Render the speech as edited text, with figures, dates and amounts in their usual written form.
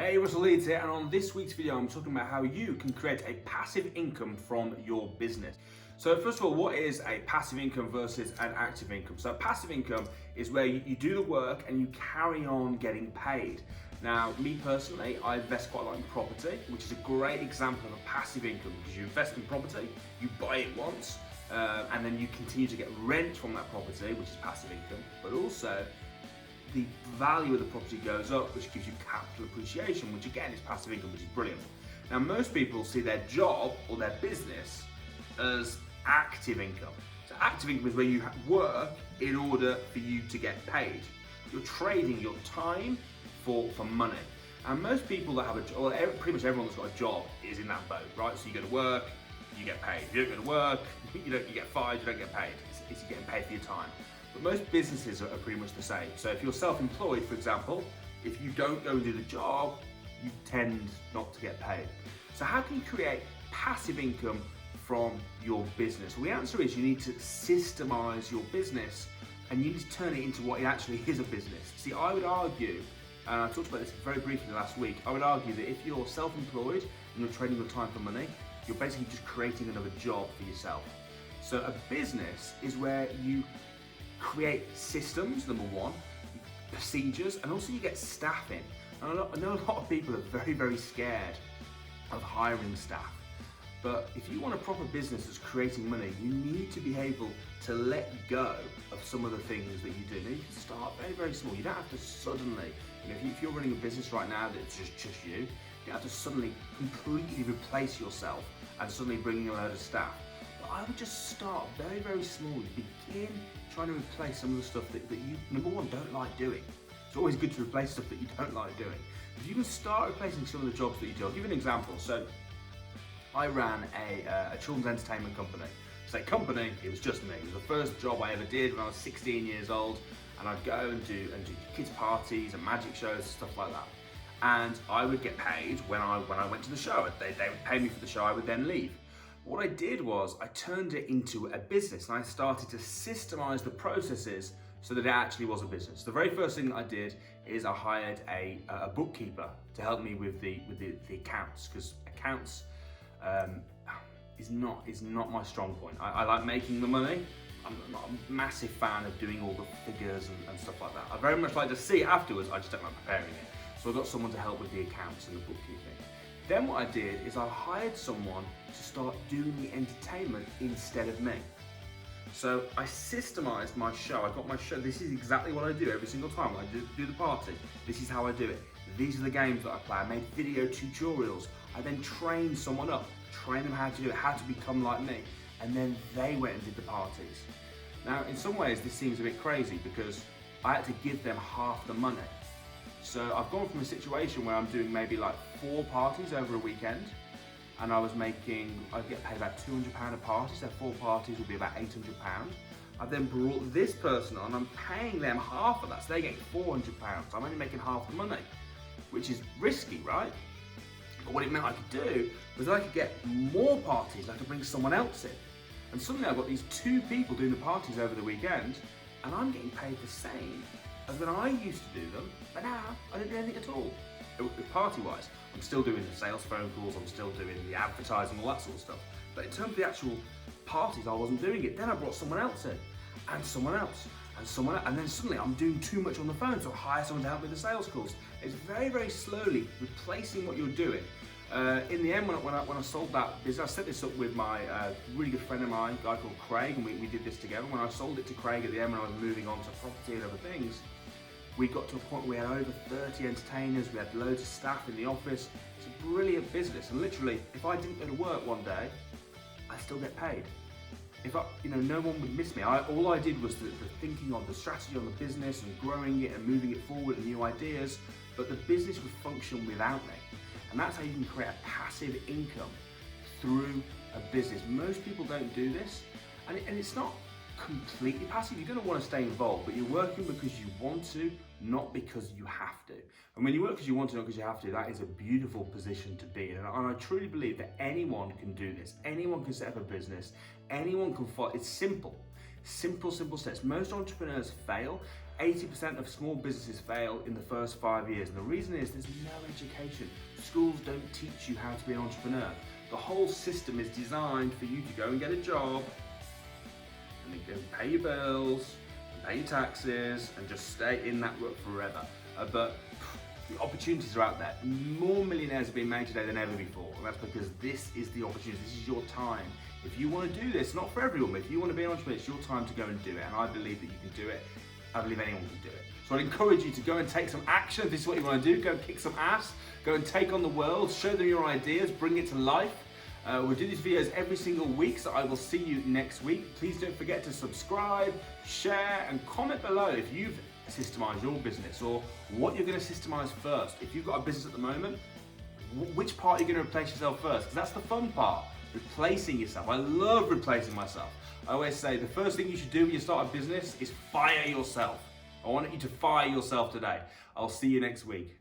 Hey, Russell Leeds here, and on this week's video I'm talking about how you can create a passive income from your business. So first of all, what is a passive income versus an active income? So passive income is where you do the work and you carry on getting paid. Now, me personally, I invest quite a lot in property, which is a great example of a passive income because you invest in property, you buy it once, and then you continue to get rent from that property, which is passive income, but also the value of the property goes up, which gives you capital appreciation, which again is passive income, which is brilliant. Now, most people see their job or their business as active income. So active income is where you work in order for you to get paid. You're trading your time for money. And most people that have a job, or pretty much everyone that's got a job is in that boat, right? So you go to work, you get paid. If you don't go to work, you get fired, you don't get paid. It's you're getting paid for your time. But most businesses are pretty much the same. So if you're self-employed, for example, if you don't go and do the job, you tend not to get paid. So how can you create passive income from your business? Well, the answer is you need to systemize your business and you need to turn it into what it actually is, a business. See, I would argue, and I talked about this very briefly last week, I would argue that if you're self-employed and you're trading your time for money, you're basically just creating another job for yourself. So a business is where you create systems, number one, procedures, and also you get staff in. And I know a lot of people are very, very scared of hiring staff. But if you want a proper business that's creating money, you need to be able to let go of some of the things that you do. Now, you can start very, very small. You don't have to suddenly, if you're running a business right now that's just you don't have to suddenly completely replace yourself and suddenly bring in a load of staff. I would just start very, very small. Begin trying to replace some of the stuff that you, number one, don't like doing. It's always good to replace stuff that you don't like doing. If you can start replacing some of the jobs that you do, I'll give you an example. So I ran a children's entertainment company. So company, it was just me. It was the first job I ever did when I was 16 years old. And I'd go and do kids parties and magic shows and stuff like that. And I would get paid when I went to the show. They would pay me for the show, I would then leave. What I did was I turned it into a business and I started to systemize the processes so that it actually was a business. The very first thing that I did is I hired a bookkeeper to help me with the accounts, because accounts is not my strong point. I like making the money. I'm not a massive fan of doing all the figures and stuff like that. I very much like to see it afterwards, I just don't like preparing it. So I got someone to help with the accounts and the bookkeeping. Then what I did is I hired someone to start doing the entertainment instead of me. So I systemized my show. I got my show. This is exactly what I do every single time I do the party. This is how I do it. These are the games that I play. I made video tutorials. I then trained someone up, trained them how to do it, how to become like me. And then they went and did the parties. Now, in some ways, this seems a bit crazy because I had to give them half the money. So I've gone from a situation where I'm doing maybe like 4 parties over a weekend, and I'd get paid about £200 a party, so 4 parties would be about £800. I've then brought this person on, I'm paying them half of that, so they get £400. I'm only making half the money, which is risky, right? But what it meant I could do was I could get more parties, I could bring someone else in. And suddenly I've got these 2 people doing the parties over the weekend, and I'm getting paid the same as when I used to do them, but now I don't do anything at all. Party-wise, I'm still doing the sales phone calls, I'm still doing the advertising, all that sort of stuff. But in terms of the actual parties, I wasn't doing it. Then I brought someone else in, and someone else, and someone else, and then suddenly I'm doing too much on the phone, so I hire someone to help me with the sales calls. It's very, very slowly replacing what you're doing. In the end, when I sold that business, I set this up with my really good friend of mine, a guy called Craig, and we did this together. When I sold it to Craig at the end, when I was moving on to property and other things, we got to a point where we had over 30 entertainers, we had loads of staff in the office. It's a brilliant business, and literally, if I didn't go to work one day, I still get paid. If no one would miss me. All I did was the thinking on the strategy on the business and growing it and moving it forward and new ideas, but the business would function without me. And that's how you can create a passive income through a business. Most people don't do this, and it's not completely passive. You're going to want to stay involved, but you're working because you want to, not because you have to. And when you work because you want to, not because you have to, that is a beautiful position to be in. And I truly believe that anyone can do this. Anyone can set up a business. Anyone can follow. It's simple. Simple steps. Most entrepreneurs fail, 80% of small businesses fail in the first 5 years, and the reason is there's no education. Schools don't teach you how to be an entrepreneur. The whole system is designed for you to go and get a job, and then go and pay your bills, and pay your taxes, and just stay in that work forever. But the opportunities are out there. More millionaires are being made today than ever before, and that's because this is the opportunity. This is your time. If you want to do this, not for everyone, but if you want to be an entrepreneur, it's your time to go and do it, and I believe that you can do it. I believe anyone can do it. So I'd encourage you to go and take some action. If this is what you want to do, go and kick some ass, go and take on the world, show them your ideas, bring it to life. We'll do these videos every single week, so I will see you next week. Please don't forget to subscribe, share, and comment below if you've systemised your business or what you're going to systemise first. If you've got a business at the moment, which part are you going to replace yourself first? Because that's the fun part, replacing yourself. I love replacing myself. I always say the first thing you should do when you start a business is fire yourself. I want you to fire yourself today. I'll see you next week.